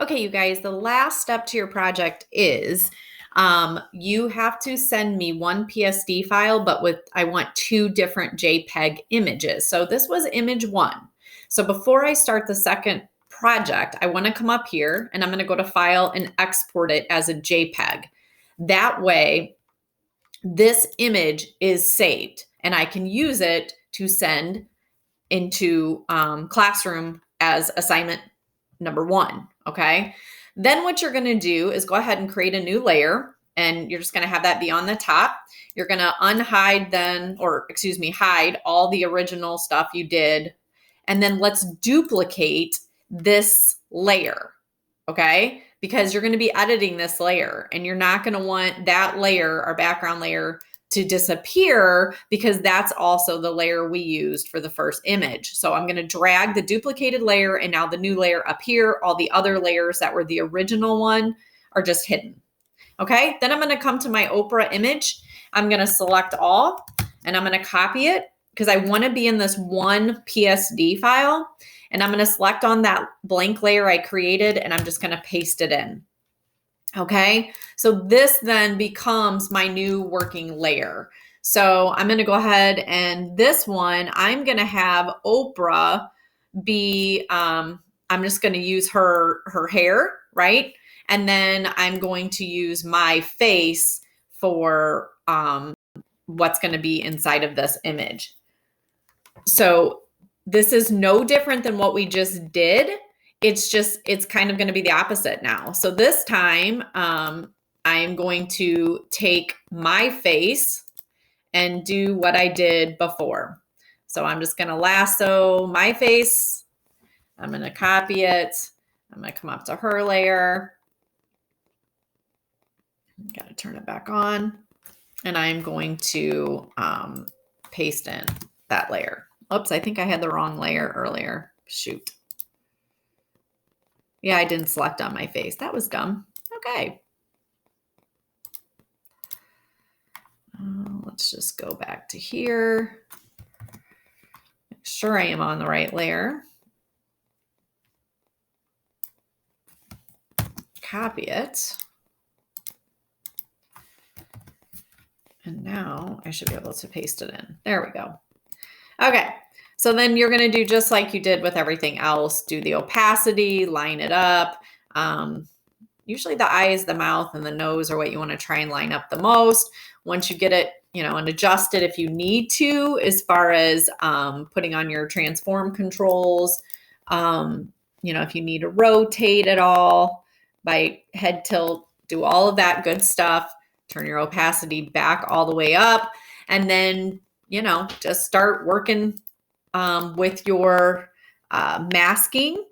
Okay, you guys, the last step to your project is you have to send me one PSD file, but I want two different JPEG images. So this was image one. So before I start the second project, I want to come up here and I'm going to go to File and export it as a JPEG. That way, this image is saved and I can use it to send into Classroom as assignment number one, okay? Then what you're gonna do is go ahead and create a new layer and you're just gonna have that be on the top. You're gonna unhide then, or excuse me, hide all the original stuff you did. And then let's duplicate this layer, okay? Because you're gonna be editing this layer and you're not gonna want that layer, our background layer, to disappear because that's also the layer we used for the first image. So I'm going to drag the duplicated layer and now the new layer up here. All the other layers that were the original one are just hidden. Okay, then I'm going to come to my Oprah image. I'm going to select all and I'm going to copy it because I want to be in this one PSD file. And I'm going to select on that blank layer I created and I'm just going to paste it in. Okay, so this then becomes my new working layer. So I'm going to go ahead and this one, I'm going to have Oprah be, I'm just going to use her hair, right? And then I'm going to use my face for what's going to be inside of this image. So this is no different than what we just did. It's kind of going to be the opposite now. So this time, I'm going to take my face and do what I did before. So I'm just going to lasso my face. I'm going to copy it. I'm going to come up to her layer. Got to turn it back on. And I'm going to paste in that layer. Oops, I think I had the wrong layer earlier. Shoot. Yeah, I didn't select on my face. That was dumb. Okay. Let's just go back to here. Make sure I am on the right layer. Copy it. And now I should be able to paste it in. There we go. Okay. So then you're going to do just like you did with everything else. Do the opacity, line it up. Usually the eyes, the mouth, and the nose are what you want to try and line up the most. Once you get it, and adjust it if you need to, as far as putting on your transform controls. If you need to rotate it all by head tilt, do all of that good stuff. Turn your opacity back all the way up. And then, just start working with your masking.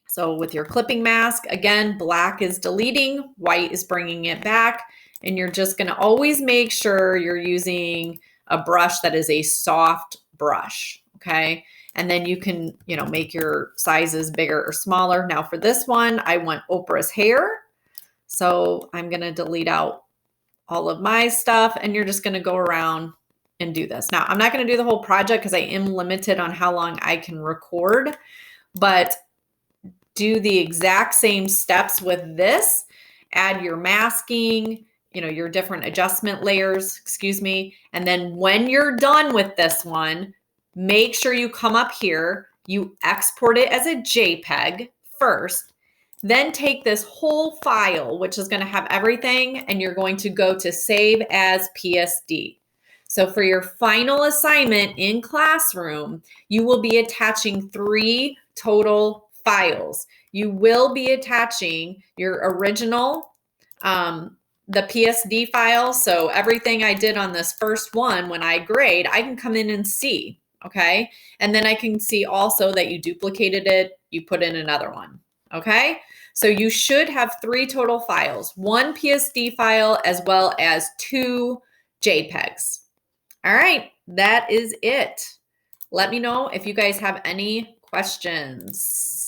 So with your clipping mask, again, black is deleting, white is bringing it back. And you're just going to always make sure you're using a brush that is a soft brush. Okay. And then you can, make your sizes bigger or smaller. Now for this one, I want Oprah's hair. So I'm going to delete out all of my stuff and you're just going to go around and do this. Now, I'm not going to do the whole project because I am limited on how long I can record, but do the exact same steps with this. Add your masking, your different adjustment layers, and then when you're done with this one, make sure you come up here, you export it as a JPEG first, then take this whole file, which is going to have everything, and you're going to go to Save as PSD. So for your final assignment in Classroom, you will be attaching 3 total files. You will be attaching your original, the PSD file. So everything I did on this first one, when I grade, I can come in and see, okay? And then I can see also that you duplicated it, you put in another one, okay? So you should have 3 total files, 1 PSD file as well as 2 JPEGs. All right, that is it. Let me know if you guys have any questions.